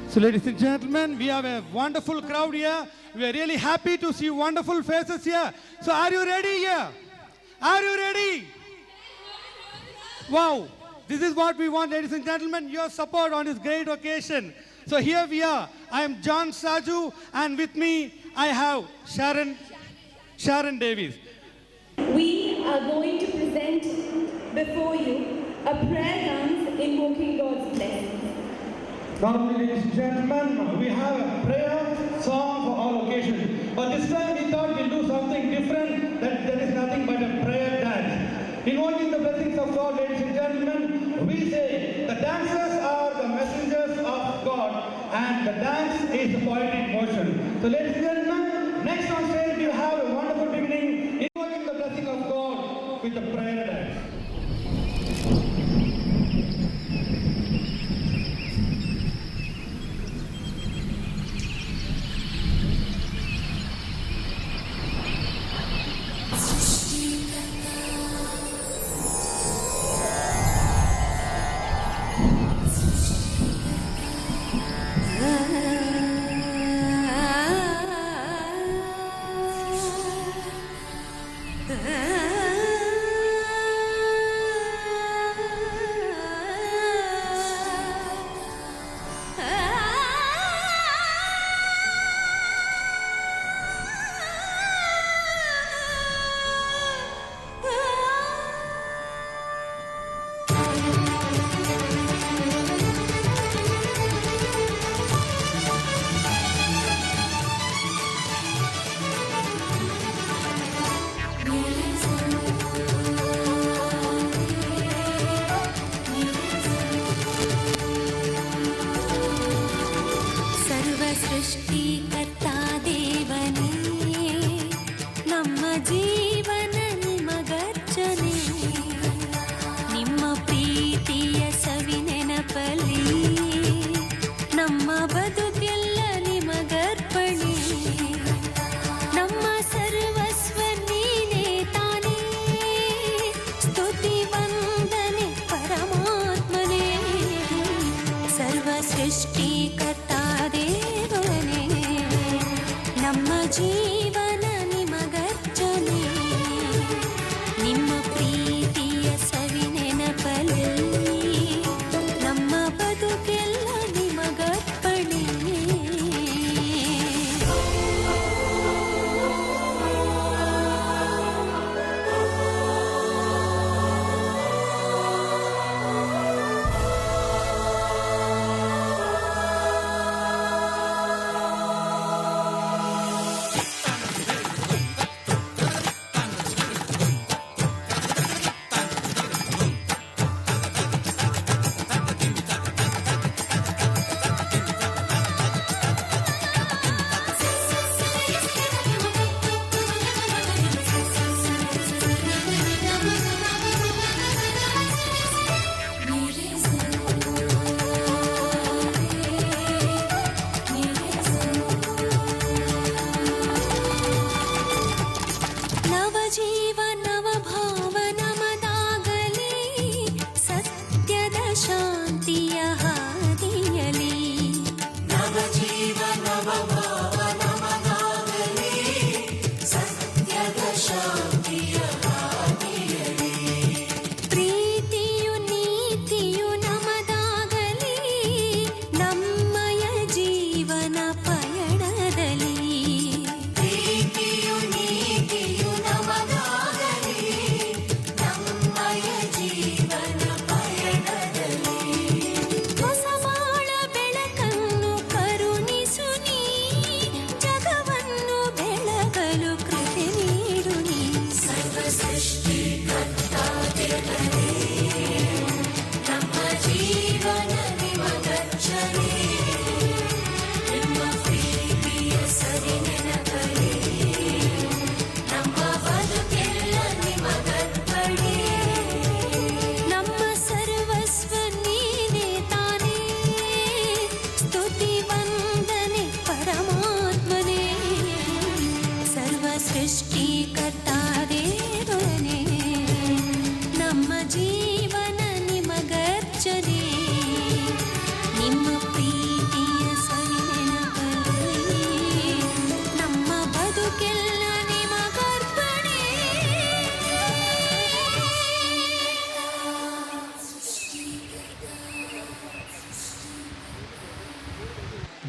So ladies and gentlemen, we have a wonderful crowd here. We are really happy to see wonderful faces here. So are you ready here? Are you ready? Wow, this is what we want, ladies and gentlemen, your support on this great occasion. So here we are. I am John Saju, and with me I have Sharon Davies. We are going to present before you a prayer dance invoking God's blessings. Normally, ladies and gentlemen, we have a prayer song for all occasions. But this time we thought we'll do something different, that there is nothing but a prayer dance. Invoking the blessings of God, ladies and gentlemen, we say the dancers are the messengers of God and the dance is the poetic motion. So ladies and gentlemen, next on stage we'll have a wonderful beginning, invoking the blessing of God with the prayer dance. ಜೀವನ ನಿಮಗರ್ಚನೆ ನಿಮ್ಮ ಪ್ರೀತಿಯ ಸವಿ ನೆನಪಲ್ಲಿ ನಮ್ಮ ಬದುಕೆಲ್ಲ ನಿಮಗರ್ಪಣೆ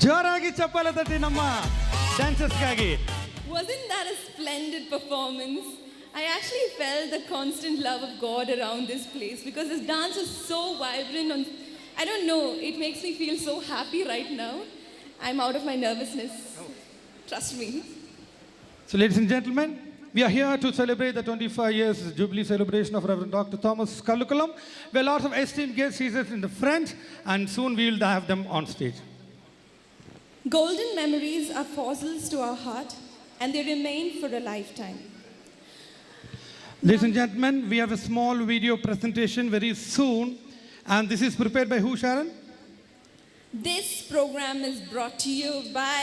ಜೋರಾಗಿ ಚಪ್ಪಾಳೆ ತಟ್ಟಿ ನಮ್ಮ ಡ್ಯಾನ್ಸರ್ಸ್ಗಾಗಿ. Wasn't that a splendid performance? I actually felt the constant love of God around this place because this dance is so vibrant. I don't know, it makes me feel so happy right now. I'm out of my nervousness. Trust me. So ladies and gentlemen, we are here to celebrate the 25 years Jubilee celebration of Reverend Dr. Thomas Kallukulam, where lots of esteemed guests seated in the front, and soon we will have them on stage. Golden memories are fossils to our heart, and they remain for a lifetime. Ladies and gentlemen, we have a small video presentation very soon, and this is prepared by who, Sharon? This program is brought to you by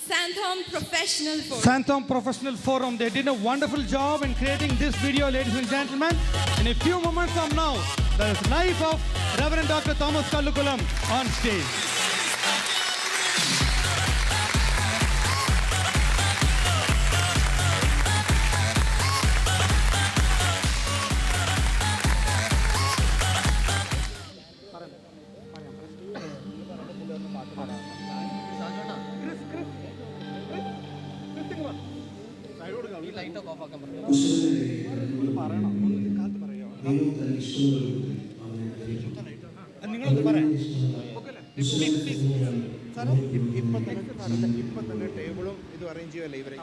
Santhom Professional Forum. Santhom Professional Forum. They did a wonderful job in creating this video, ladies and gentlemen. In a few moments from now, there is life of Reverend Dr. Thomas Kallukulam on stage. ടേബിളും ഇത് arrange ചെയ്യുമല്ലേ ഇവരെ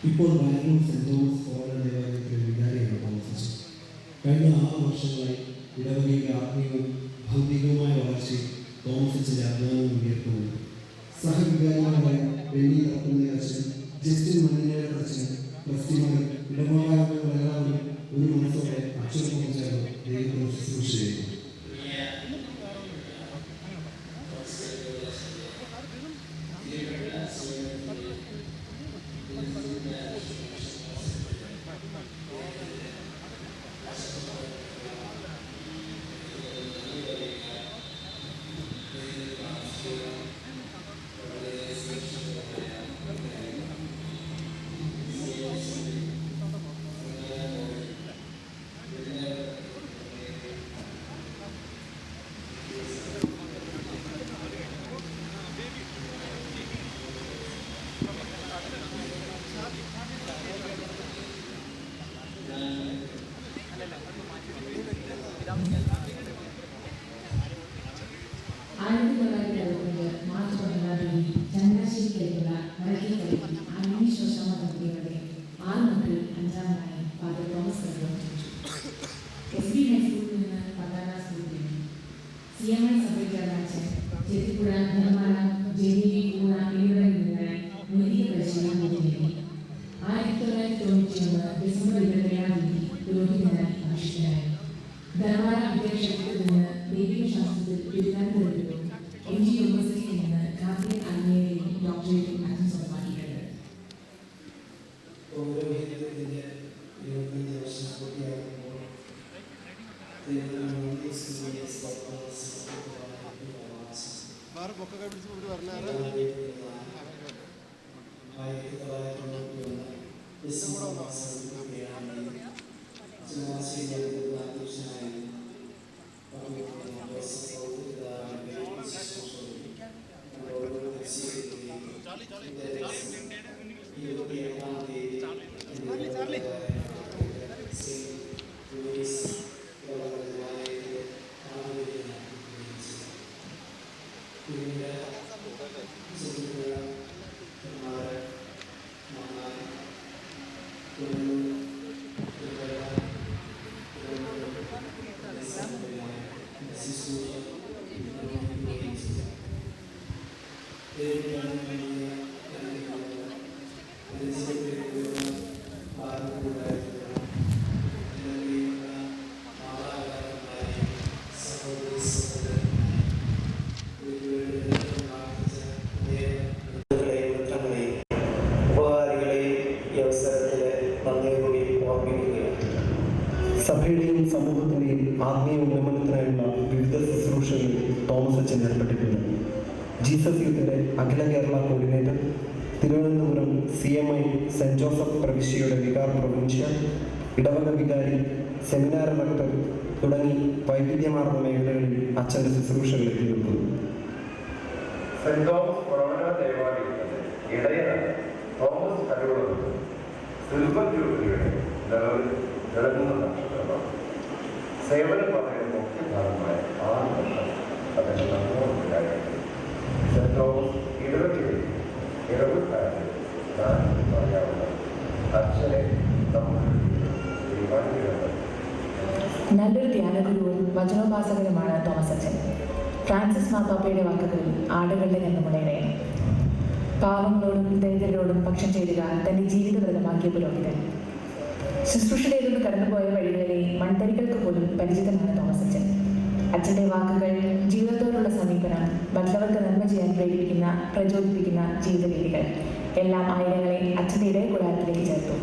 ഇപ്പോൾ Bangalore cent Thomas college ദേവാലയത്തിലെ വികാരിയാണ് Thomas. കഴിഞ്ഞ 6 വർഷങ്ങളായി ഇടവകയുടെ ആത്മീയവും ഭൗതികവുമായ വളർച്ചയിൽ തോമസിന്റെ അഭിമാനവും ഉയർത്തുന്നു. സഹവികാരികളായ വെള്ളി തറക്കുന്നതിന് അച്ഛൻ, ജസ്റ്റിൻ മണ്ണിനേയുടെ അച്ഛൻ, ട്രസ്റ്റിമാരും ഇടവകാരങ്ങൾ എല്ലാവരും ഒരു മനസ്സോടെ അക്ഷരമൊക്കെ ചേർന്ന് ദൈവത്തെ ശുശ്രൂഷ ചെയ്യുന്നു. Charlie. സമൂഹത്തിൻ്റെയും ആത്മീയ ഉന്നമനത്തിനായുള്ള വിവിധ ശുശ്രൂഷകളിൽ തോമസ് അച്ഛൻ ഏർപ്പെട്ടിട്ടുണ്ട്. ജീസസ് യൂത്തിൻ്റെ അഖില Kerala coordinator, Thiruvananthapuram CMI saint Joseph പ്രവിശ്യയുടെ വികാർ പ്രൊവിൻഷ്യൽ, ഇടവക വികാരി, സെമിനാർ റക്ടർ തുടങ്ങി വൈവിധ്യമാർന്ന മേഖലകളിൽ അച്ഛൻ്റെ ശുശ്രൂഷകൾ എത്തിനിൽക്കുന്നു. സെന്റ് തോമസ് പ്രവണ ദേവാലയത്തിന്റെ ഇടയനാണ് തോമസ് കരുവളത്ത് സിൽവർ ജൂബിലിയുടെ നിലനിന്ന നക്ഷത്രമാണ്. സേവന പദ്ധതിയുടെ മുഖ്യ ഭാഗമായ 6 വർഷം അതിന്റെ നന്ദിയായിട്ട് സെന്റ് തോമസ് ഇടവകയിൽ ഇടവുകാരിൽ ഞാൻ പറയാവുന്ന അച്ഛനെ നല്ലൊരു ധ്യാനഗുരുവും വചനോപാസകനുമാണ് തോമസ് അച്ഛൻ. ഫ്രാൻസിസ് മാർപ്പാപ്പയുടെ വാക്കുകളിൽ ആടുകളുടെ ജന്മമുള്ള ഇടയൻ. പാവങ്ങളോടും ദരിദ്രരോടും പക്ഷം ചേരുക തന്റെ ജീവിതവ്രതമാക്കിയ പുരോഹിതൻ. ശുശ്രൂഷയിലൂടെ കടന്നുപോയ വഴികളിലെ മൺതരികൾക്ക് പോലും പരിചിതമാണ് തോമസ് അച്ഛൻ. അച്ഛൻ്റെ വാക്കുകൾ, ജീവിതത്തോടുള്ള സമീപനം, മറ്റുള്ളവർക്ക് നന്മ ചെയ്യാൻ പ്രചോദിപ്പിക്കുന്ന ജീവിത രീതികൾ എല്ലാം ആയിരങ്ങളെ അച്ഛൻ്റെ ഇടയ കൂടാരത്തിലേക്ക് ചേർത്തു.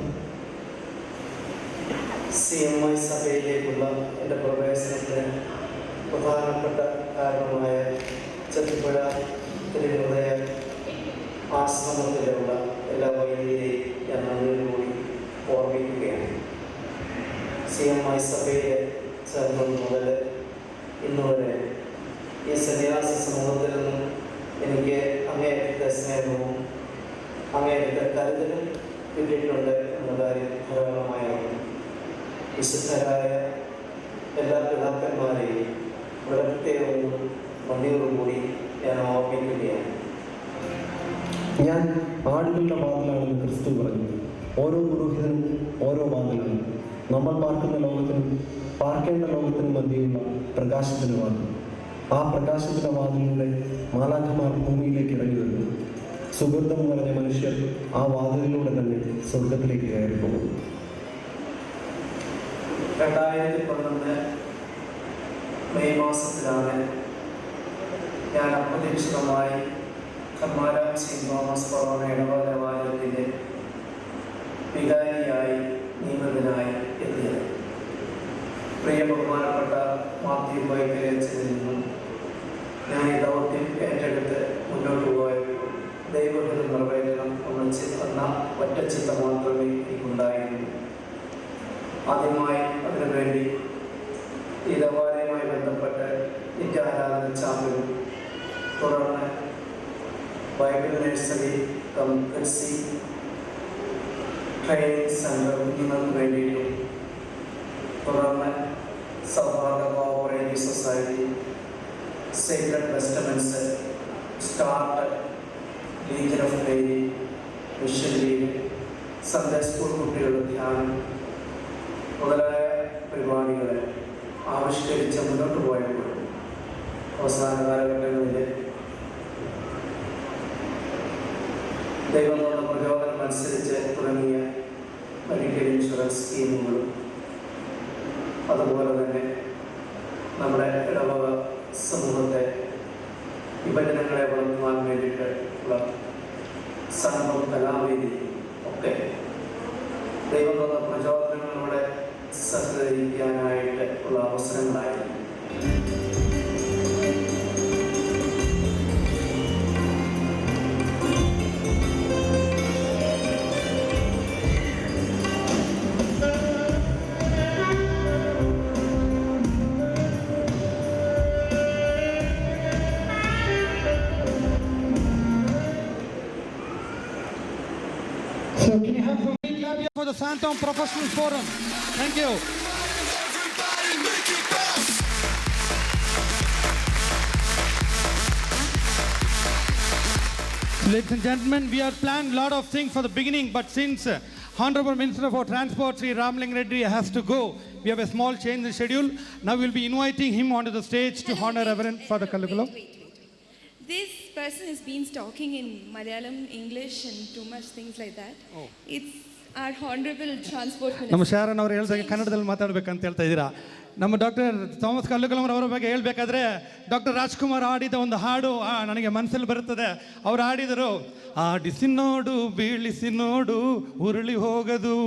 CMI സഭയിലേക്കുള്ള എൻ്റെ പ്രവേശനത്തിന് പ്രധാനപ്പെട്ട കാരണമായ ചെത്തിപ്പുഴ തിരുഹൃദയ ആശ്രമത്തിലുള്ള എല്ലാ വൈദികരെയും ഞാൻ നന്ദിയോടുകൂടി ഓർമ്മിക്കുകയാണ്. CMI സഭയിലെ ചേർന്നത് മുതൽ ഇന്നുവരെ ഈ സന്യാസ സമൂഹത്തിൽ നിന്നും എനിക്ക് അങ്ങേയറ്റത്തെ സ്നേഹവും അങ്ങേയറ്റത്തെ കരുതലും കിട്ടിയിട്ടുണ്ട് എന്ന കാര്യം ധാരാളമായാണ്. വിശുദ്ധരായ എല്ലാ പിതാക്കന്മാരെയും പ്രത്യേകവും നന്ദിയോടുകൂടി ഞാൻ ഓർമ്മിക്കുകയാണ്. ഞാൻ ആടുകളുടെ വാതിലാണെന്ന് ക്രിസ്തു പറഞ്ഞു. ഓരോ പുരോഹിതനും ഓരോ വാതിലാണ്. നമ്മൾ പാർക്കുന്ന ലോകത്തിനും പാർക്കേണ്ട ലോകത്തിനും മധ്യയുള്ള പ്രകാശത്തിൻ്റെ വാതിൽ. ആ പ്രകാശത്തിൻ്റെ വാതിലൂടെ മാലാഖമാർ ഭൂമിയിലേക്ക് ഇറങ്ങി വരുന്നു. സുഹൃതം നിറഞ്ഞ മനുഷ്യർ ആ വാതിലിലൂടെ തന്നെ സ്വർഗത്തിലേക്ക് കയറി പോകുന്നു. 2012 മെയ് മാസത്തിലാണ് ഞാൻ അപ്രതീക്ഷിതമായി കർമാരാം സെന്റ് തോമസ് പ്രവണ ഇടവക ദേവാലയത്തിൻ്റെ വികാരിയായി നിയമിതനായി എത്തിയത്. പ്രിയ ബഹുമാനപ്പെട്ട മാത്യു വൈദ്യരച്ചതിൽ നിന്നും ഞാൻ ഈ ദൗത്യം ഏറ്റെടുത്ത് മുന്നോട്ട് പോയപ്പോൾ ദൈവഹിതം നിറവേറ്റണം എന്ന ഒറ്റ ചിന്ത മാത്രമേ എനിക്കുണ്ടായിരുന്നു. ആദ്യമായി അതിനുവേണ്ടി ഈ ദേവാലയവുമായി ബന്ധപ്പെട്ട് നിത്യാരാധന ചാമ്പലും തുടർന്ന് ബൈബിൾ നഴ്സറി കംസി ട്രെയിനിങ് സെൻ്റർ കുഞ്ഞുങ്ങൾക്ക് വേണ്ടിയിട്ടും തുടർന്ന് സൗഹാർദ്ദ cooperative society, secret testaments, start, legion of Mary, mission league, Sunday school കുട്ടികളുടെ ധ്യാനം മുതലായ പരിപാടികളെ ആവിഷ്കരിച്ച് മുന്നോട്ട് പോയപ്പോൾ അവസാന കാലഘട്ടങ്ങളിൽ ദൈവങ്ങളുടെ പ്രചോദനം അനുസരിച്ച് തുടങ്ങിയ മെഡിക്കൽ ഇൻഷുറൻസ് സ്കീമുകളും അതുപോലെ തന്നെ നമ്മുടെ ഇടവക സമൂഹത്തെ വിഭജനങ്ങളെ വളർത്തുവാൻ വേണ്ടിയിട്ടുള്ള സംഘം കലാവേദി ഒക്കെ ദൈവം തന്ന പ്രചോദനങ്ങളിലൂടെ സഹകരിക്കാനായിട്ട് ഉള്ള അവസരങ്ങളായിരുന്നു. So can you have some big clap here for the Santom Professional Forum? Thank you. Ladies and gentlemen, we had planned a lot of things for the beginning, but since Honorable Minister for Transport, Sri Ramling Reddy, has to go, we have a small change in the schedule. Now we'll be inviting him onto the stage to honor Reverend Father Kalikulam. This person has been talking in Malayalam, English, and too much things like that. Oh. It's our Honorable Transport Minister. ನಮ್ಮ ಶಾರನ್ ಅವರು ಹೇಳ್ದಂಗೆ ಕನ್ನಡದಲ್ಲಿ ಮಾತಾಡಬೇಕಂತ ಹೇಳ್ತಾ ಇದ್ದೀರಾ. ನಮ್ಮ doctor Thomas ಕಲ್ಲುಕಲಂ ಅವರ ಬಗ್ಗೆ ಹೇಳಬೇಕಾದ್ರೆ ಡಾಕ್ಟರ್ ರಾಜ್ಕುಮಾರ್ ಆಡಿದ ಒಂದು ಹಾಡು ನನಗೆ ಮನಸ್ಸಲ್ಲಿ ಬರುತ್ತದೆ. ಅವರು ಆಡಿದರು, ಆಡಿಸಿ ನೋಡು ಬೀಳಿಸಿ ನೋಡು ಉರುಳಿ ಹೋಗದು,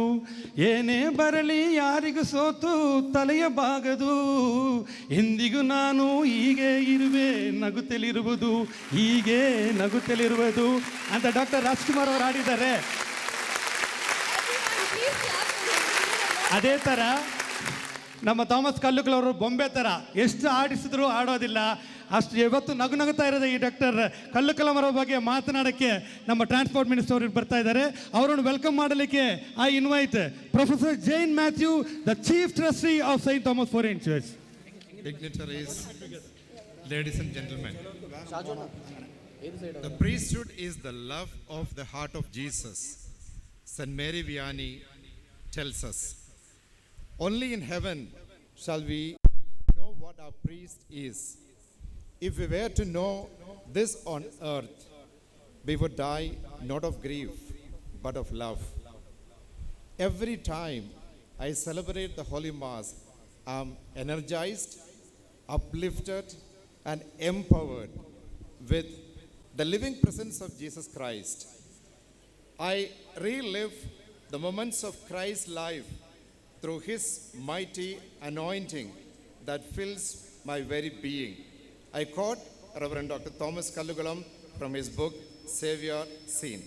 ಏನೇ ಬರಲಿ ಯಾರಿಗೂ ಸೋತು ತಲೆಯ ಬಾಗದು, ಎಂದಿಗೂ ನಾನು ಹೀಗೆ ಇರುವೆ ನಗುತ್ತಲಿರುವುದು, ಹೀಗೆ ನಗುತ್ತಲಿರುವುದು ಅಂತ ಡಾಕ್ಟರ್ ರಾಜ್ಕುಮಾರ್ ಅವರು ಆಡಿದ್ದಾರೆ. ಅದೇ ಥರ ನಮ್ಮ ಥಾಮಸ್ ಕಲ್ಲುಕಲ್ ಅವರು ಬೊಂಬೆ ಥರ ಎಷ್ಟು ಆಡಿಸಿದ್ರು ಆಡೋದಿಲ್ಲ, ಅಷ್ಟು ಯಾವತ್ತು ನಗುತ್ತಾ ಇರೋದು. ಈ ಡಾಕ್ಟರ್ ಕಲ್ಲುಕಲಂ ಅವರ ಬಗ್ಗೆ ಮಾತನಾಡೋಕ್ಕೆ ನಮ್ಮ ಟ್ರಾನ್ಸ್ಪೋರ್ಟ್ ಮಿನಿಸ್ಟರ್ ಅವರು ಬರ್ತಾ ಇದ್ದಾರೆ. ಅವರನ್ನು ವೆಲ್ಕಮ್ ಮಾಡಲಿಕ್ಕೆ I invite professor Jain Mathew, the chief trustee of Saint Thomas Forane church. Dignitaries, ladies and gentlemen, the priesthood is the love of the heart of Jesus. St. Mary Vianney tells us, only in heaven shall we know what our priest is. If we were to know this on earth, we would die not of grief, but of love. Every time I celebrate the Holy Mass, I am energized, uplifted, and empowered with the living presence of Jesus Christ. I relive the moments of Christ's life through His mighty anointing that fills my very being. I quote Reverend Dr. Thomas Kallukalam from his book, Savior Seen.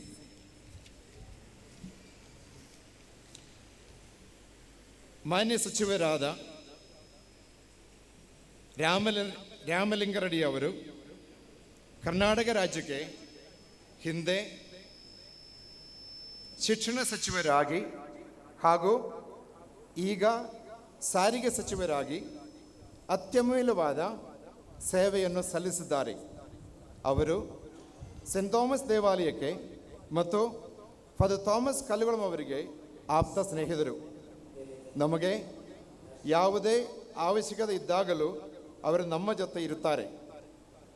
ಮಾನ್ಯ ಸಚಿವರಾದ ರಾಮಲಿಂಗಾರೆಡ್ಡಿ ಅವರು ಕರ್ನಾಟಕ ರಾಜ್ಯಕ್ಕೆ ಹಿಂದೆ ಶಿಕ್ಷಣ ಸಚಿವರಾಗಿ ಹಾಗೂ ಈಗ ಸಾರಿಗೆ ಸಚಿವರಾಗಿ ಅತ್ಯಮೂಲ್ಯವಾದ ಸೇವೆಯನ್ನು ಸಲ್ಲಿಸಿದ್ದಾರೆ. ಅವರು ಸೆಂಟ್ ಥಾಮಸ್ ದೇವಾಲಯಕ್ಕೆ ಮತ್ತು ಫಾದರ್ ಥಾಮಸ್ ಕಲ್ಲುಕಲಂ ಅವರಿಗೆ ಆಪ್ತ ಸ್ನೇಹಿತರು. ನಮಗೆ ಯಾವುದೇ ಅವಶ್ಯಕತೆ ಇದ್ದಾಗಲೂ ಅವರು ನಮ್ಮ ಜೊತೆ ಇರುತ್ತಾರೆ.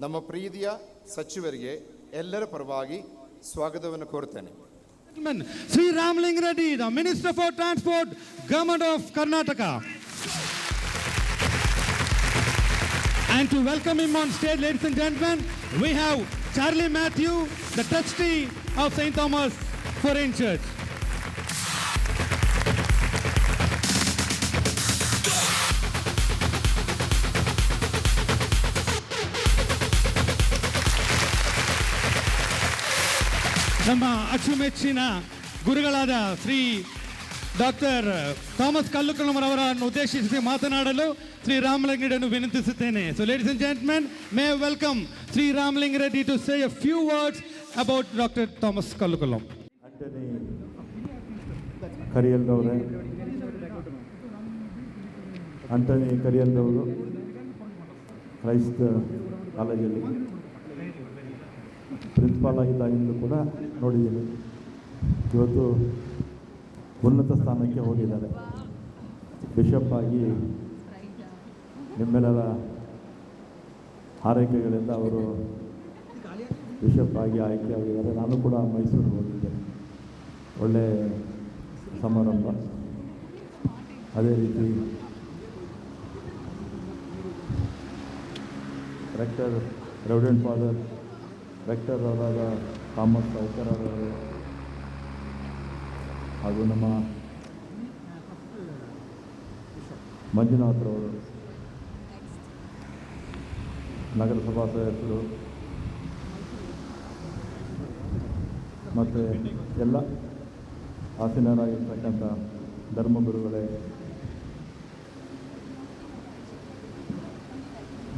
ನಮ್ಮ ಪ್ರೀತಿಯ ಸಚಿವರಿಗೆ ಎಲ್ಲರ ಪರವಾಗಿ ಸ್ವಾಗತವನ್ನು ಕೋರುತ್ತೇನೆ. Sri Ramalingareddy, the Minister for Transport, Government of Karnataka. And to welcome him on stage, ladies and gentlemen, we have Charlie Matthew, the trustee of St. Thomas Foreign Church. ನಮ್ಮ ಅಚ್ಚುಮೆಚ್ಚಿನ ಗುರುಗಳಾದ ಶ್ರೀ ಡಾಕ್ಟರ್ ಥಾಮಸ್ ಕಲ್ಲುಕಲಂ ಅವರನ್ನು ಉದ್ದೇಶಿಸಿ ಮಾತನಾಡಲು ಶ್ರೀ ರಾಮಲಿಂಗಾರೆಡ್ಡಿಯನ್ನು ವಿನಂತಿಸುತ್ತೇನೆ. So ladies and gentlemen, may welcome Shri Ramalinga Reddy to say a few words about doctor Thomas Kallukalam. Antony ಕರಿಯಲ್ರವರೇ, ಆಂಟನಿ ಕರಿಯಲ್ರವರು ಕ್ರೈಸ್ತ ಕಾಲೇಜಲ್ಲಿ ಪ್ರಿನ್ಸಿಪಾಲ್ ಆಗಿದ್ದಾಗಿಂದ ಕೂಡ ನೋಡಿದ್ದೀನಿ. ಇವತ್ತು ಉನ್ನತ ಸ್ಥಾನಕ್ಕೆ ಹೋಗಿದ್ದಾರೆ. ಬಿಷಪ್ ಆಗಿ ನಿಮ್ಮೆಲ್ಲರ ಹಾರೈಕೆಗಳಿಂದ ಅವರು ಬಿಷಪ್ ಆಗಿ ಆಯ್ಕೆಯಾಗಿದ್ದಾರೆ. ನಾನು ಕೂಡ ಮೈಸೂರಿಗೆ ಹೋಗಿದ್ದೆ. ಒಳ್ಳೆಯ ಸಮಾರಂಭ. ಅದೇ ರೀತಿ ರೆಕ್ಟರ್ ರೆವರೆಂಡ್ ಫಾದರ್ ರೆಕ್ಟರ್ ಅವರಾದ ಥಾಮಸ್ ಸೌಕರ್ ಅವರು ಹಾಗೂ ನಮ್ಮ ಮಂಜುನಾಥ್ರವರು, ನಗರಸಭಾ ಸದಸ್ಯರು ಮತ್ತು ಎಲ್ಲ ಆಸೀನರಾಗಿರ್ತಕ್ಕಂಥ ಧರ್ಮಗುರುಗಳೇ,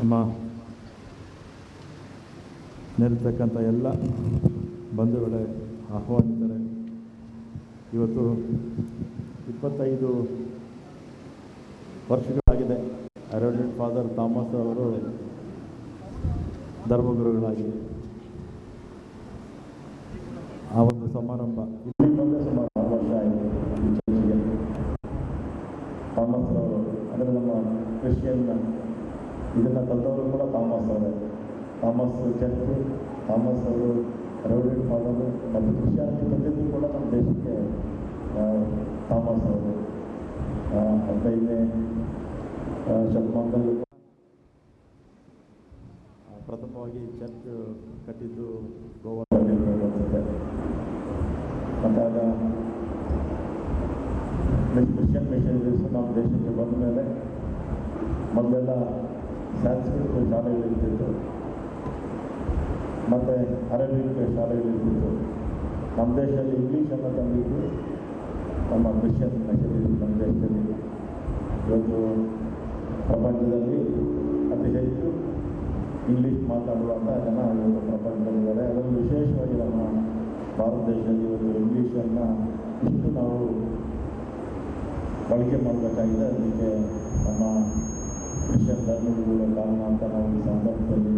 ನಮ್ಮ ನೆರೆತಕ್ಕಂಥ ಎಲ್ಲ ಬಂಧುಗಳೇ, ಆಹ್ವಾನಿತರೆ, ಇವತ್ತು 25 ವರ್ಷಗಳಾಗಿದೆ ರೆವರೆಂಡ್ ಫಾದರ್ ಥಾಮಸ್ ಅವರು ಧರ್ಮಗುರುಗಳಾಗಿ. ಆ ಒಂದು ಸಮಾರಂಭ ಇಲ್ಲಿ ಬಂದ ಸುಮಾರು 6 ವರ್ಷ ಆಯಿತು. ಈ ಚರ್ಚಿಗೆ ಥಾಮಸ್ ಅವರು ಅಂದರೆ ನಮ್ಮ ಕ್ರಿಶ್ಚಿಯನ್ ಇದನ್ನು ಕಲಿತವರು ಕೂಡ ಥಾಮಸ್ ಅವರೇ. ಥಾಮಸ್ ಚರ್ಚ್, ಥಾಮಸ್ ಅವರು ರೆವರೆಂಡ್ ಫಾದರ್ ಮತ್ತು ಕ್ರಿಶ್ಚಿಯಾನಿಟಿ ಬಂದಿದ್ದು ಕೂಡ ನಮ್ಮ ದೇಶಕ್ಕೆ ಥಾಮಸ್ ಅವರು 15ನೇ ಶತಮಾನದಲ್ಲೂ ಪ್ರಥಮವಾಗಿ ಚರ್ಚ್ ಕಟ್ಟಿದ್ದು ಗೋವಾದಲ್ಲಿ ಅನಿಸುತ್ತೆ. ಮತ್ತು ಆಗ ಕ್ರಿಶ್ಚಿಯನ್ ಮಿಷನರೀಸ್ ನಮ್ಮ ದೇಶಕ್ಕೆ ಬಂದ ಮೇಲೆ ಮೊದಲೆಲ್ಲ ಸಂಸ್ಕೃತ ಶಾಲೆಗಳಿರ್ತಿತ್ತು ಮತ್ತು ಅರೇಬಿಕ್ ಶಾಲೆಗಳಿರ್ತಿತ್ತು. ನಮ್ಮ ದೇಶದಲ್ಲಿ ಇಂಗ್ಲೀಷನ್ನು ತಂದಿದ್ದು ನಮ್ಮ ಕ್ರಿಶ್ಚಿಯನ್ ಮಿಷನರೀಸ್ ನಮ್ಮ ದೇಶದಲ್ಲಿ. ಇವತ್ತು ಪ್ರಪಂಚದಲ್ಲಿ ಅತಿ ಹೆಚ್ಚು ಇಂಗ್ಲೀಷ್ ಮಾತಾಡುವಂಥ ಜನ ಇವತ್ತು ಪ್ರಪಂಚದಲ್ಲಿದ್ದಾರೆ. ಅದರಲ್ಲಿ ವಿಶೇಷವಾಗಿ ನಮ್ಮ ಭಾರತ ದೇಶದಲ್ಲಿ ಇವತ್ತು ಇಂಗ್ಲೀಷನ್ನು ಇಷ್ಟು ನಾವು ಬಳಕೆ ಮಾಡಬೇಕಾಗಿದೆ. ಅದಕ್ಕೆ ನಮ್ಮ ಕ್ರಿಶ್ಚಿಯನ್ ಧರ್ಮಗಳ ಕಾರಣ ಅಂತ ನಾವು ಈ ಸಂದರ್ಭದಲ್ಲಿ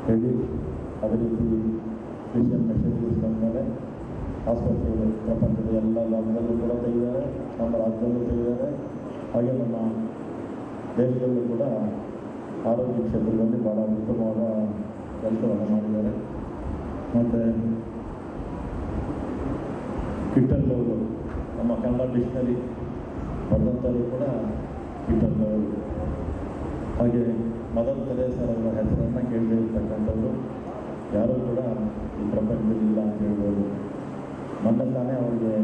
ಹೇಳಿ, ಅದೇ ರೀತಿ ಕ್ರಿಶ್ಚಿಯನ್ ಮೆಸೇಜಸ್ ಬಂದಮೇಲೆ ಆಸ್ಪತ್ರೆಗಳು ಪ್ರಪಂಚದ ಎಲ್ಲ ಭಾಗದಲ್ಲೂ ಕೂಡ ತೆಗೆದಿದ್ದಾರೆ, ನಮ್ಮ ರಾಜ್ಯದಲ್ಲೂ ತೆಗೆದಿದ್ದಾರೆ. ಹಾಗೆ ನಮ್ಮ ದೇಶದಲ್ಲೂ ಕೂಡ ಆರೋಗ್ಯ ಕ್ಷೇತ್ರದಲ್ಲಿ ಭಾಳ ಉತ್ತಮವಾದ ಕೆಲಸವನ್ನು ಮಾಡಿದ್ದಾರೆ. ಮತ್ತು ಕಿಟ್ಟಲ್ಲವರು ನಮ್ಮ ಕನ್ನಡ ಡಿಕ್ಷನರಿ ಬರೆದಂಥವರು ಕೂಡ ಕಿಟ್ಟಲ್ಲವರು. ಹಾಗೆ ಮದರ್ ತೆರೇಸರವರ ಹೆಸರನ್ನು ಕೇಳದೇ ಇರ್ತಕ್ಕಂಥವರು ಯಾರೂ ಕೂಡ ಈ ಪ್ರಪಂಚದಲ್ಲಿ ಇಲ್ಲ ಅಂತ ಹೇಳ್ಬೋದು. ಮೊನ್ನೆ ತಾನೇ ಅವರಿಗೆ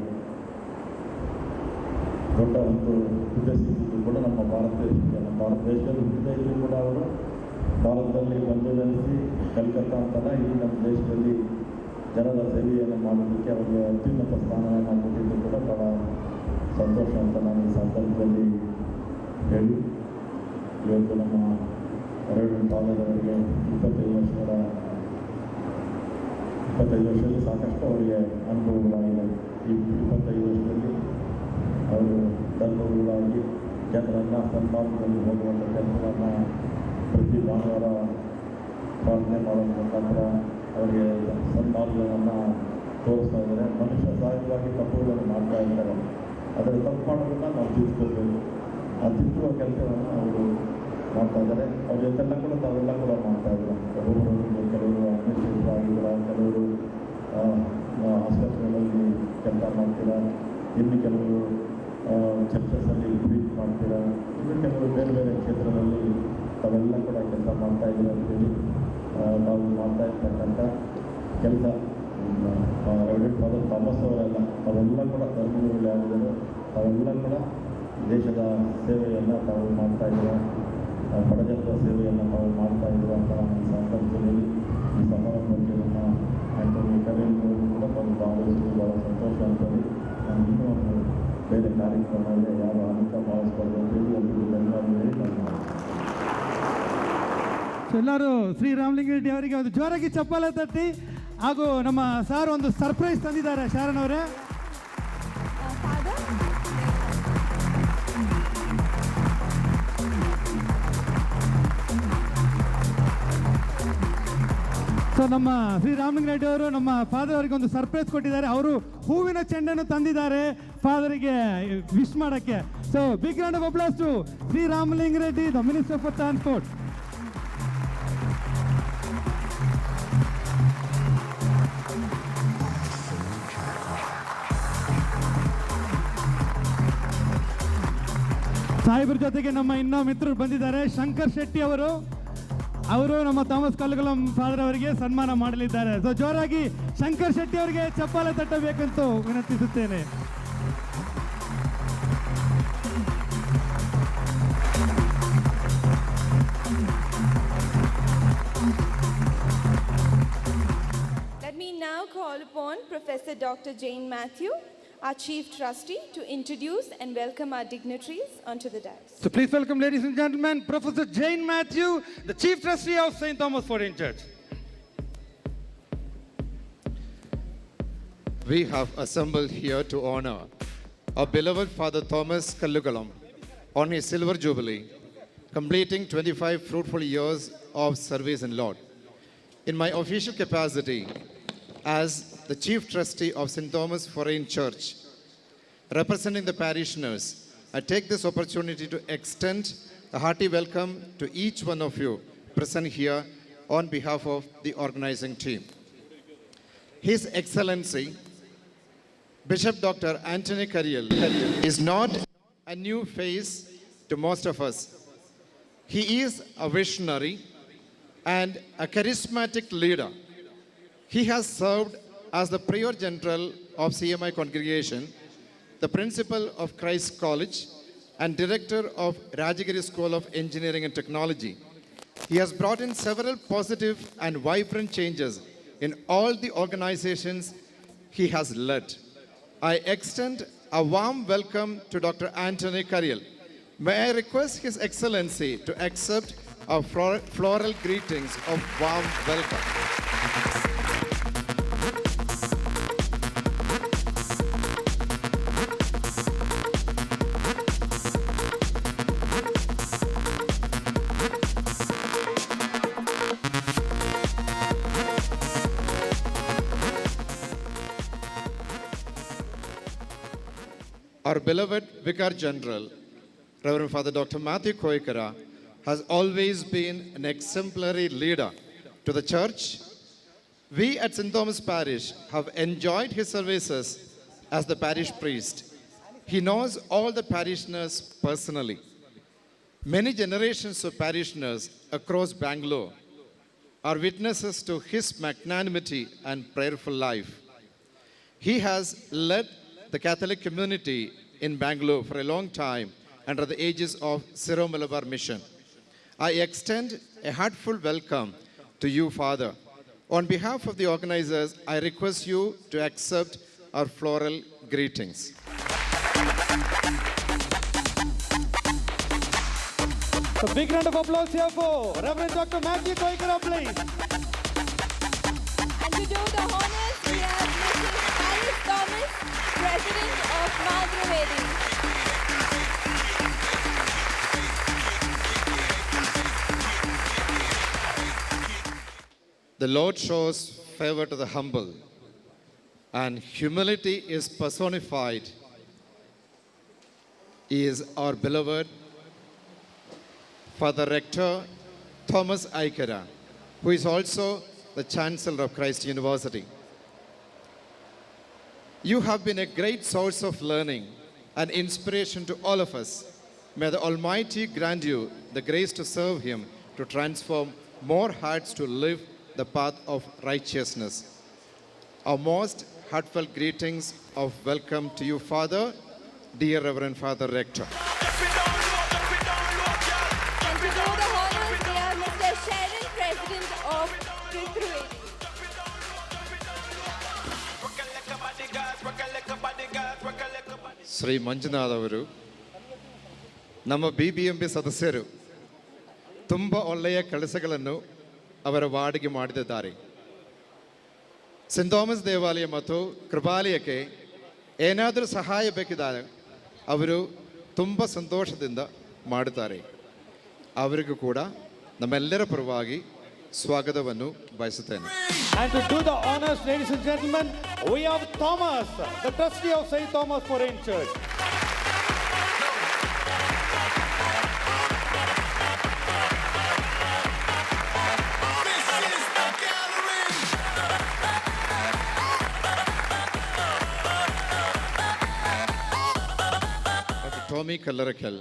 ದೊಡ್ಡ ಒಂದು ಹುದ್ದೆ ಸಿಕ್ಕಿದ್ದು ಕೂಡ ನಮ್ಮ ಭಾರತ ದೇಶಕ್ಕೆ. ನಮ್ಮ ಭಾರತ ದೇಶದಲ್ಲಿ ಹುದ್ದೆ ಇದ್ದರೂ ಕೂಡ ಅವರು ಭಾರತದಲ್ಲಿ ಬಂದು ನೆಲೆಸಿ ಕಲ್ಕತ್ತಾ ಅಂತಲ್ಲ ಇಡೀ ನಮ್ಮ ದೇಶದಲ್ಲಿ ಜನರ ಸೇವೆಯನ್ನು ಮಾಡೋದಕ್ಕೆ ಅವರಿಗೆ ಅತ್ಯುನ್ನತ ಸ್ಥಾನವನ್ನು ಕೊಟ್ಟಿದ್ದು ಕೂಡ ಭಾಳ ಸಂತೋಷ ಅಂತ ನಾನು ಈ ಸಂದರ್ಭದಲ್ಲಿ ಹೇಳಿ, ಇವತ್ತು ನಮ್ಮ ರೆವರೆಂಡ್ ಫಾದರ್ ಅವರಿಗೆ 25 ವರ್ಷದಲ್ಲಿ ಸಾಕಷ್ಟು ಅವರಿಗೆ ಅನುಭವಗಳಾಗಿದೆ. ಈ 25 ವರ್ಷದಲ್ಲಿ ಅವರು ಧರ್ಮಗಳಾಗಿ ಜನರನ್ನು ಸನ್ಮಾರ್ಗದಲ್ಲಿ ಹೋಗುವಂಥ ಕೆಲಸವನ್ನು ಪ್ರತಿ ಭಾನುವಾರ ಪ್ರಾರ್ಥನೆ ಮಾಡುವ ಮುಖಾಂತರ ಅವರಿಗೆ ಸನ್ಮಾರ್ಗವನ್ನು ತೋರಿಸ್ತಾ ಇದ್ದಾರೆ. ಮನುಷ್ಯ ಸಹಜವಾಗಿ ತಪ್ಪುಗಳನ್ನು ಮಾಡ್ತಾ ಇದ್ದಾರೆ. ಅದರ ತಪ್ಪು ಮಾಡೋದನ್ನು ನಾವು ತಿದ್ದುಕೋಬೇಕು. ಆ ತಿದ್ದುವ ಕೆಲಸವನ್ನು ಅವರು ಮಾಡ್ತಾ ಇದ್ದಾರೆ. ಅವ್ರ ಜೊತೆಲ್ಲ ಕೂಡ ತಾವೆಲ್ಲ ಕೂಡ ಮಾಡ್ತಾ ಇದ್ದಾರೆ. ಕೆಲವರು ಅಡ್ಮಿನಿಸ್ಟ್ರೇಟಿವ್ ಆಗಿದ್ದೀರ, ಕೆಲವರು ಆಸ್ಪತ್ರೆಗಳಲ್ಲಿ ಕೆಲಸ ಮಾಡ್ತೀರಾ, ಇನ್ನು ಕೆಲವರು ಚರ್ಚಸಲ್ಲಿ ಟ್ರೀಟ್ ಮಾಡ್ತೀರಾ, ಇನ್ನು ಕೆಲವರು ಬೇರೆ ಬೇರೆ ಕ್ಷೇತ್ರದಲ್ಲಿ ತಾವೆಲ್ಲ ಕೂಡ ಕೆಲಸ ಮಾಡ್ತಾಯಿದ್ದೀರ ಅಂತೇಳಿ ನಾವು ಮಾಡ್ತಾ ಇರ್ತಕ್ಕಂಥ ಕೆಲಸ ರೆವರೆಂಡ್ ಫಾದರ್ ಥಾಮಸ್ ಅವರೆಲ್ಲ ತಾವೆಲ್ಲ ಕೂಡ ಧರ್ಮಗುರುಗಳು ಆಗಿದ್ದರು. ತಾವೆಲ್ಲ ಕೂಡ ದೇಶದ ಸೇವೆಯನ್ನು ತಾವು ಮಾಡ್ತಾಯಿದ್ದೀರ, ಬಡಜನರ ಸೇವೆಯನ್ನು ತಾವು ಮಾಡ್ತಾಯಿದ್ದೀರ ಅಂತ ನಾನು ಈ ಸಂದರ್ಭದಲ್ಲಿ ಈ ಸಮಾರಂಭಕ್ಕೆ ನಮ್ಮ ಆ್ಯಂಟೋನಿ ಕರೆಯವರು ಕೂಡ ತಾವು ಭಾಗವಹಿಸಿದ್ದು ಭಾಳ ಸಂತೋಷ ಅಂತೇಳಿ ನಾನು ಇನ್ನೂ ಒಂದು ಬೇರೆ ಕಾರ್ಯಕ್ರಮದಲ್ಲಿ ಯಾರು ಅನೇಕ ಭಾವಿಸ್ಬಾರ್ದು ಅಂತೇಳಿ ಎಲ್ಲರಿಗೂ ಧನ್ಯವಾದ ಹೇಳಿ ನಾನು ಎಲ್ಲರೂ ಶ್ರೀರಾಮಲಿಂಗ ರೆಡ್ಡಿ ಅವರಿಗೆ ಒಂದು ಜೋರಾಗಿ ಚಪ್ಪಾಳೆ ತಟ್ಟಿ. ಹಾಗೂ ನಮ್ಮ ಸಾರ್ ಒಂದು ಸರ್ಪ್ರೈಸ್ ತಂದಿದ್ದಾರೆ ಶಾರನ್ ಅವರೇ. ಸೊ ನಮ್ಮ ಶ್ರೀರಾಮಲಿಂಗ ರೆಡ್ಡಿ ಅವರು ನಮ್ಮ ಫಾದರ್ ಅವರಿಗೆ ಒಂದು ಸರ್ಪ್ರೈಸ್ ಕೊಟ್ಟಿದ್ದಾರೆ. ಅವರು ಹೂವಿನ ಚೆಂಡನ್ನು ತಂದಿದ್ದಾರೆ ಫಾದರಿಗೆ ವಿಶ್ ಮಾಡೋಕ್ಕೆ. So big round of applause to Shri Ramalinga Reddy, the minister for transport. ಸಾಹೇಬ್ರ ಜೊತೆಗೆ ನಮ್ಮ ಇನ್ನೂ ಮಿತ್ರರು ಬಂದಿದ್ದಾರೆ. ಶಂಕರ್ ಶೆಟ್ಟಿ ಅವರು ನಮ್ಮ ಥಾಮಸ್ ಕಲ್ಲುಗಲಂ ಫಾದರ್ ಅವರಿಗೆ ಸನ್ಮಾನ ಮಾಡಲಿದ್ದಾರೆ. ಸೊ ಜೋರಾಗಿ ಶಂಕರ್ ಶೆಟ್ಟಿ ಅವರಿಗೆ ಚಪ್ಪಾಳೆ ತಟ್ಟಬೇಕಂತ ವಿನಂತಿಸುತ್ತೇನೆ. Let me now call upon Professor Dr. Jane Matthew, our Chief Trustee, to introduce and welcome our dignitaries onto the dais. So please welcome, ladies and gentlemen, Professor Jane Matthew, the Chief Trustee of St. Thomas Foreign Church. We have assembled here to honor our beloved Father Thomas Kallugalam on his silver jubilee, completing 25 fruitful years of service in Lord. In my official capacity as the Chief Trustee of St. Thomas Foreign Church, representing the parishioners, I take this opportunity to extend a hearty welcome to each one of you present here on behalf of the organizing team. His Excellency, Bishop Dr. Anthony Carriel, is not a new face to most of us. He is a visionary and a charismatic leader. He has served as the Prior General of CMI Congregation, the Principal of Christ College, and Director of Rajagiri School of Engineering and Technology. He has brought in several positive and vibrant changes in all the organizations he has led. I extend a warm welcome to Dr. Anthony Carriel. May I request His Excellency to accept our floral greetings of warm welcome. Our beloved Vicar General, Reverend Father Dr. Matthew Koikara, has always been an exemplary leader to the church. We at St. Thomas Parish have enjoyed his services as the parish priest. He knows all the parishioners personally. Many generations of parishioners across Bangalore are witnesses to his magnanimity and prayerful life. He has led the Catholic community in Bangalore for a long time under the aegis of Syro Malabar Mission. I extend a heartfelt welcome to you, Father. On behalf of the organizers, I request you to accept our floral greetings. A big round of applause here for Reverend Dr. Matthew Koikara, please. And to do the honors, we have Mrs. Alice Thomas, President of Madhravedi. The Lord shows favor to the humble, and humility is personified. He is our beloved Father Rector Thomas Aikara, who is also the Chancellor of Christ University. You have been a great source of learning and inspiration to all of us. May the Almighty grant you the grace to serve Him, to transform more hearts to live the path of righteousness. Our most heartfelt greetings of welcome to you, Father, dear Reverend Father Rector. And to do the honors, we have Mr. Sharon, President of Tripurvedi. Shri Manjunath ಅವರು ನಮ್ಮ BBMP ಸದಸ್ಯರು ತುಂಬ ಒಳ್ಳೆಯ ಕೆಲಸಗಳನ್ನು ಅವರ ವಾರ್ಡ್ಗೆ ಮಾಡಿದ್ದಾರೆ. Scent Thomas ದೇವಾಲಯ ಮತ್ತು ಕೃಪಾಲಯಕ್ಕೆ ಏನಾದರೂ ಸಹಾಯ ಬೇಕಿದ್ದರೆ ಅವರು ತುಂಬ ಸಂತೋಷದಿಂದ ಮಾಡುತ್ತಾರೆ. ಅವರಿಗೂ ಕೂಡ ನಮ್ಮೆಲ್ಲರ ಪರವಾಗಿ ಸ್ವಾಗತವನ್ನು ಬಯಸುತ್ತೇನೆ. And to do the honors, ladies and gentlemen, we have Thomas, the trustee of St. Thomas Foreign Church. Tommy Kallarakkal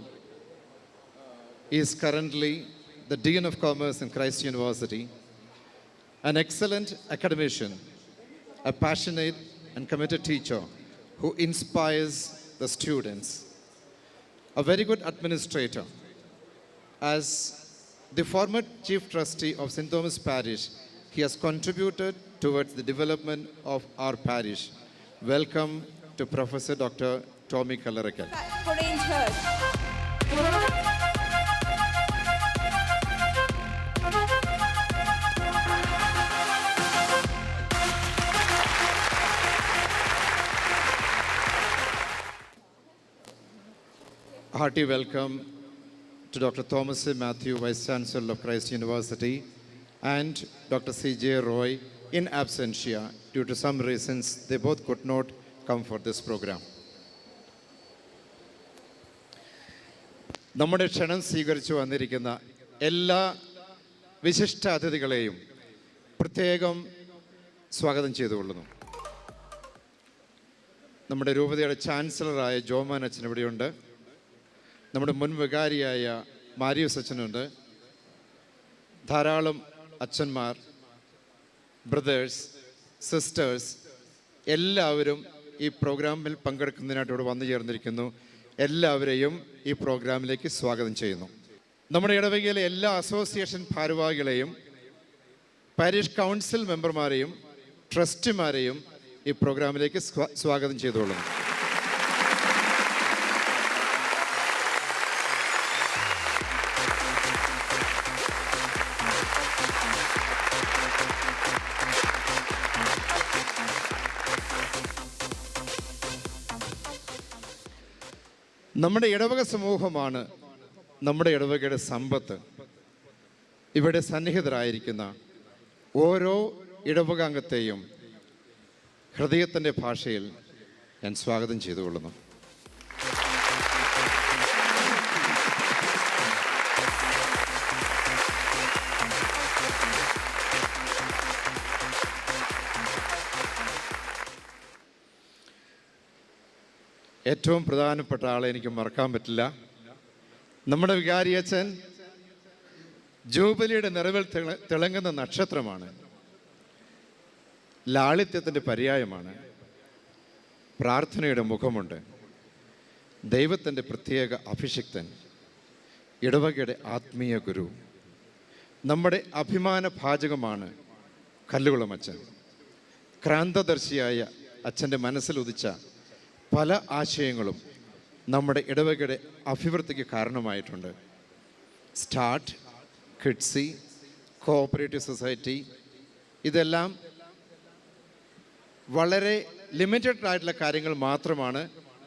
is currently the Dean of Commerce in Christ University, an excellent academician, a passionate and committed teacher who inspires the students, a very good administrator. As the former Chief Trustee of St. Thomas Parish, he has contributed towards the development of our parish. Welcome to Professor Dr. Tommy Kallarakkal. Foreign Church. Hearty welcome to Dr. Thomas A. Matthew, Vice Chancellor of Christ University, and Dr. C.J. Roy in absentia. Due to some reasons, they both could not come for this program. നമ്മുടെ ക്ഷണം സ്വീകരിച്ചു വന്നിരിക്കുന്ന എല്ലാ വിശിഷ്ട അതിഥികളെയും പ്രത്യേകം സ്വാഗതം ചെയ്തുകൊള്ളുന്നു. നമ്മുടെ രൂപതയുടെ ചാൻസലറായ ജോമാൻ അച്ഛൻ ഇവിടെയുണ്ട്. നമ്മുടെ മുൻ വികാരിയായ മാരിയൂസ് അച്ഛനുണ്ട്. ധാരാളം അച്ഛന്മാർ, ബ്രദേഴ്സ്, സിസ്റ്റേഴ്സ് എല്ലാവരും ഈ പ്രോഗ്രാമിൽ പങ്കെടുക്കുന്നതിനായിട്ട് ഇവിടെ വന്നു ചേർന്നിരിക്കുന്നു. എല്ലാവരെയും ഈ പ്രോഗ്രാമിലേക്ക് സ്വാഗതം ചെയ്യുന്നു. നമ്മുടെ ഇടവകയിലെ എല്ലാ അസോസിയേഷൻ ഭാരവാഹികളെയും പാരിഷ് കൗൺസിൽ മെമ്പർമാരെയും ട്രസ്റ്റിമാരെയും ഈ പ്രോഗ്രാമിലേക്ക് സ്വാഗതം ചെയ്തുകൊള്ളുന്നു. നമ്മുടെ ഇടവക സമൂഹമാണ് നമ്മുടെ ഇടവകയുടെ സമ്പത്ത്. ഇവിടെ സന്നിഹിതരായിരിക്കുന്ന ഓരോ ഇടവകാംഗത്തെയും ഹൃദയത്തിൻ്റെ ഭാഷയിൽ ഞാൻ സ്വാഗതം ചെയ്തുകൊള്ളുന്നു. ഏറ്റവും പ്രധാനപ്പെട്ട ആളെ എനിക്ക് മറക്കാൻ പറ്റില്ല. നമ്മുടെ വികാരിയച്ഛൻ ജൂബിലിയുടെ നിറവിൽ തിളങ്ങുന്ന നക്ഷത്രമാണ്. ലാളിത്യത്തിൻ്റെ പര്യായമാണ്. പ്രാർത്ഥനയുടെ മുഖമുണ്ട്. ദൈവത്തിൻ്റെ പ്രത്യേക അഭിഷിക്തൻ, ഇടവകയുടെ ആത്മീയ ഗുരു, നമ്മുടെ അഭിമാന ഭാജകമാണ് കല്ലുകുളം അച്ഛൻ. ക്രാന്തദർശിയായ അച്ഛൻ്റെ മനസ്സിലുദിച്ച പല ആശയങ്ങളും നമ്മുടെ ഇടവകയുടെ അഭിവൃദ്ധിക്ക് കാരണമായിട്ടുണ്ട്. സ്റ്റാർട്ട്, കിഡ്സി, കോഓപ്പറേറ്റീവ് സൊസൈറ്റി, ഇതെല്ലാം വളരെ ലിമിറ്റഡ് ആയിട്ടുള്ള കാര്യങ്ങൾ മാത്രമാണ്.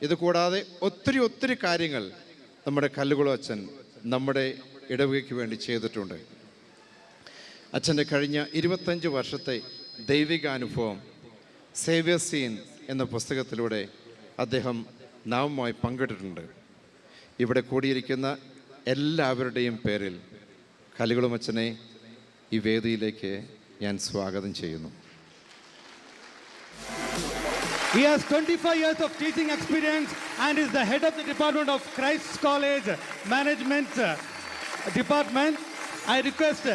ഇത് കൂടാതെ ഒത്തിരി കാര്യങ്ങൾ നമ്മുടെ കല്ലുകുളം അച്ഛൻ നമ്മുടെ ഇടവകയ്ക്ക് വേണ്ടി ചെയ്തിട്ടുണ്ട്. അച്ഛൻ്റെ കഴിഞ്ഞ 25 വർഷത്തെ ദൈവികാനുഭവം സേവിയർ സീൻ എന്ന പുസ്തകത്തിലൂടെ അദ്ദേഹം നാവുമായി പങ്കിട്ടിട്ടുണ്ട്. ഇവിടെ കൂടിയിരിക്കുന്ന എല്ലാവരുടെയും പേരിൽ കല്ലുകുളം അച്ഛനെ ഈ വേദിയിലേക്ക് ഞാൻ സ്വാഗതം ചെയ്യുന്നു. He has 25 years of teaching experience and is the head of the Department of Christ's College Management Department. I request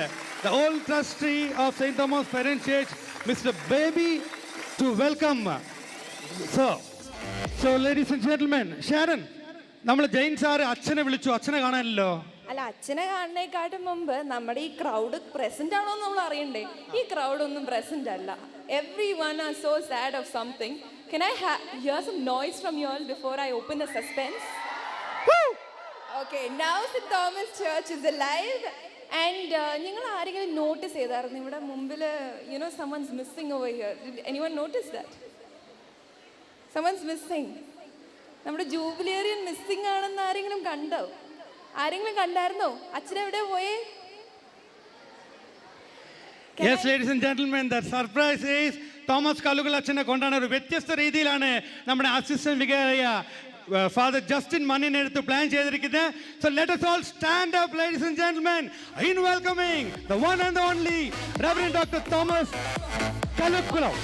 the old trustee of St. Thomas Parent Church, Mr. Baby, to welcome. So ladies and gentlemen, Sharon, നമ്മൾ Jain sir അച്ഛനെ വിളിച്ചു. അച്ഛനെ കാണാനല്ലോ. അല്ല, അച്ഛനെ കാണുന്നതിനെക്കാട്ടും മുമ്പ് നമ്മുടെ ഈ crowd present ആണോ നമ്മൾ അറിയണ്ടേ? ഈ ക്രൗഡ് ഒന്നും പ്രസന്റ് അല്ല. Everyone are so sad of something. Can I hear some noise from you all before I open the suspense? Woo! Okay, now St. Thomas Church is alive. And നിങ്ങൾ ആരെങ്കിലും notice ചെയ്തായിരുന്നു ഇവിടെ മുമ്പിൽ, someone's missing over here. Did anyone notice that? Someone's missing. നമ്മുടെ ജൂബിലിയറിയൻ missing ആണെന്ന് ആരെങ്കിലും കണ്ടോ? ആരെങ്കിലും കണ്ടായിരുന്നോ? അച്ഛൻ എവിടെ പോയേ? Yes, ladies and gentlemen, the surprise is Thomas Kallukulam അച്ഛനെ കൊണ്ടാണ് ഒരു വ്യത്യസ്ത രീതിയിലാണ് നമ്മുടെ അസിസ്റ്റന്റ് വികാരിയ ഫാദർ ജസ്റ്റിൻ മണ്ണിനെടുത്ത് പ്ലാൻ ചെയ്തിരിക്കുന്നത്. So let us all stand up, ladies and gentlemen, in welcoming the one and only Reverend Dr. Thomas Kallukulam.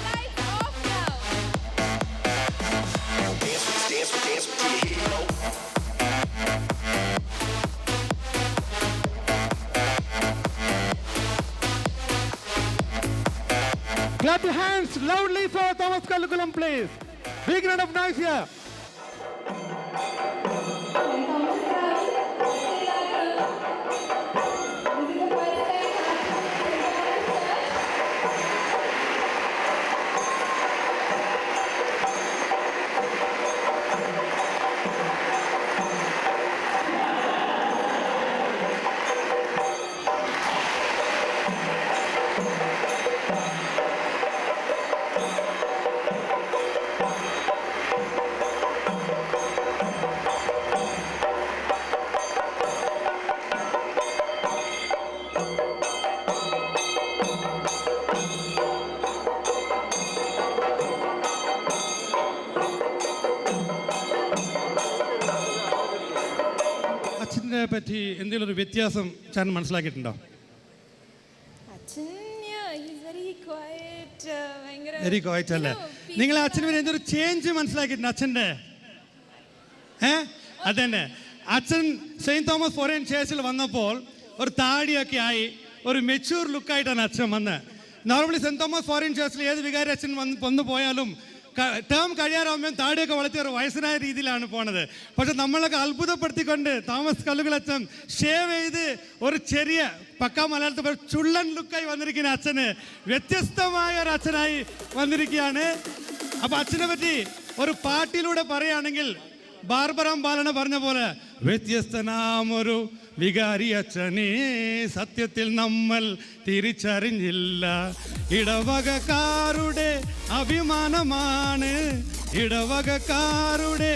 Clap your hands loudly for Thomas Kallukulam, please. Big round of noise here. പറ്റി എന്തെങ്കിലും ഒരു വ്യത്യാസം ചാൻ മനസ്സിലാക്കിയിട്ടുണ്ടോ? Very quiet അല്ലേ? നിങ്ങൾ അച്ഛന് എന്തൊരു change മനസ്സിലാക്കിയിട്ടുണ്ട് അച്ഛൻ്റെ? അതന്നെ. അച്ഛൻ സെയിൻറ്റ് തോമസ് ഫോറിയൻ ചേർച്ചിൽ വന്നപ്പോൾ ഒരു താടിയൊക്കെ ആയി ഒരു മെച്യൂർ ലുക്കായിട്ടാണ് അച്ഛൻ വന്നത്. നോർമലി സെൻറ്റ് തോമസ് ഫോറിയൻ ചേർച്ചിൽ ഏത് വികാരി അച്ഛൻ വന്നു പോയാലും ടേം കഴിയാറാകുമ്പോൾ താടിയൊക്കെ വളർത്തി ഒരു വയസ്സനായ രീതിയിലാണ് പോണത്. പക്ഷെ നമ്മളൊക്കെ അത്ഭുതപ്പെടുത്തിക്കൊണ്ട് തോമസ് കല്ലുകളച്ഛൻ ഷേവ് ചെയ്ത് ഒരു ചെറിയ പക്കാ മലയാളത്തിൽ ചുള്ളൻ ലുക്കായി വന്നിരിക്കുന്ന അച്ഛന് വ്യത്യസ്തമായ ഒരു അച്ഛനായി വന്നിരിക്കുകയാണ്. അപ്പം അച്ഛനെ പറ്റി ഒരു പാട്ടിലൂടെ പറയുകയാണെങ്കിൽ ബാർബറാം ബാലന പറഞ്ഞ പോലെ വ്യത്യസ്തനാമൊരു വികാരി അച്ഛനെ സത്യത്തിൽ നമ്മൾ തിരിച്ചറിഞ്ഞില്ല. ഇടവകക്കാരുടെ അഭിമാനമാണ്, ഇടവകക്കാരുടെ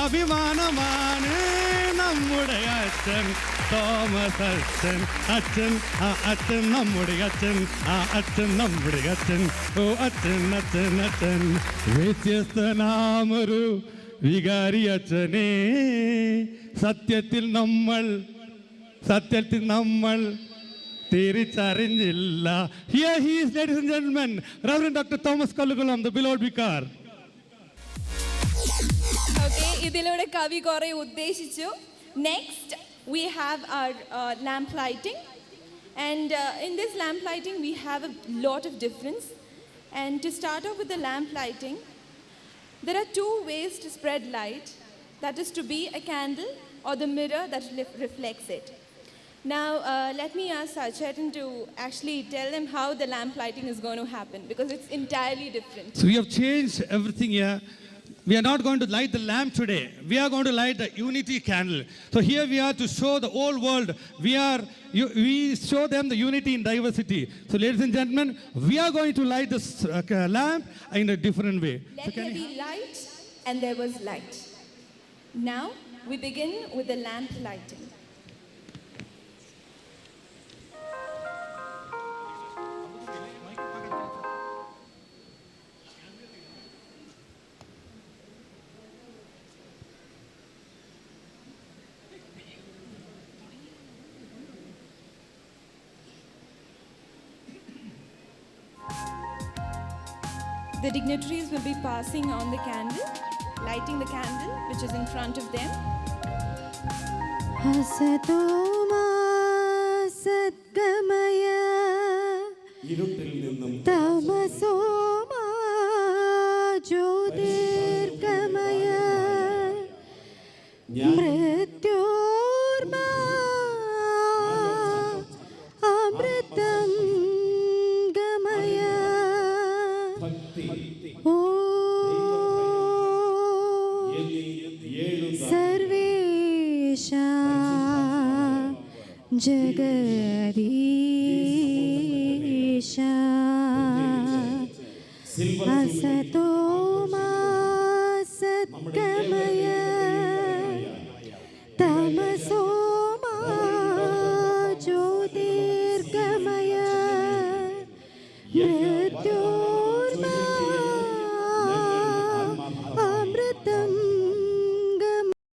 അഭിമാനമാണ് നമ്മുടെ അച്ഛൻ തോമസ് അച്ഛൻ. അച്ഛൻ അച്ഛൻ നമ്മുടെ അച്ഛൻ, അച്ഛൻ നമ്മുടെ അച്ഛൻ. ഓ അച്ഛൻ അച്ഛൻ അച്ഛൻ വ്യത്യസ്തനാമൊരു വികാരി അച്ഛനെ സത്യത്തിൽ നമ്മൾ തിരിച്ചറിഞ്ഞില്ല. Here he is, ladies and gentlemen, Reverend Dr. Thomas Kallukulam, the beloved vicar. Okay, ഇതിലൂടെ കവി കുറെ ഉദ്ദേശിച്ചു. Next we have our lamp lighting, and in this lamp lighting we have a lot of difference. And to start off with the lamp lighting, there are two ways to spread light, that is to be a candle or the mirror that reflects it. Now let me ask Sachetan to actually tell them how the lamp lighting is going to happen, because it's entirely different. So we have changed everything here. We are not going to light the lamp today. We are going to light the unity candle. So here we are to show the whole world. We show them the unity in diversity. So ladies and gentlemen, we are going to light this lamp in a different way. Let there be light, and there was light. Now we begin with the lamp lighting. The dignitaries will be passing on the candle, lighting the candle which is in front of them. ഹസതോമാ സദ്ഗമയ ഇരുട്ടിൽ നിന്നും തമസോമാ ജ്യോതിർഗമയ മൃത്യോർമാ അമൃതം ഗമയ. ഓ സർവേശ ജഗദീശ ഹസതോ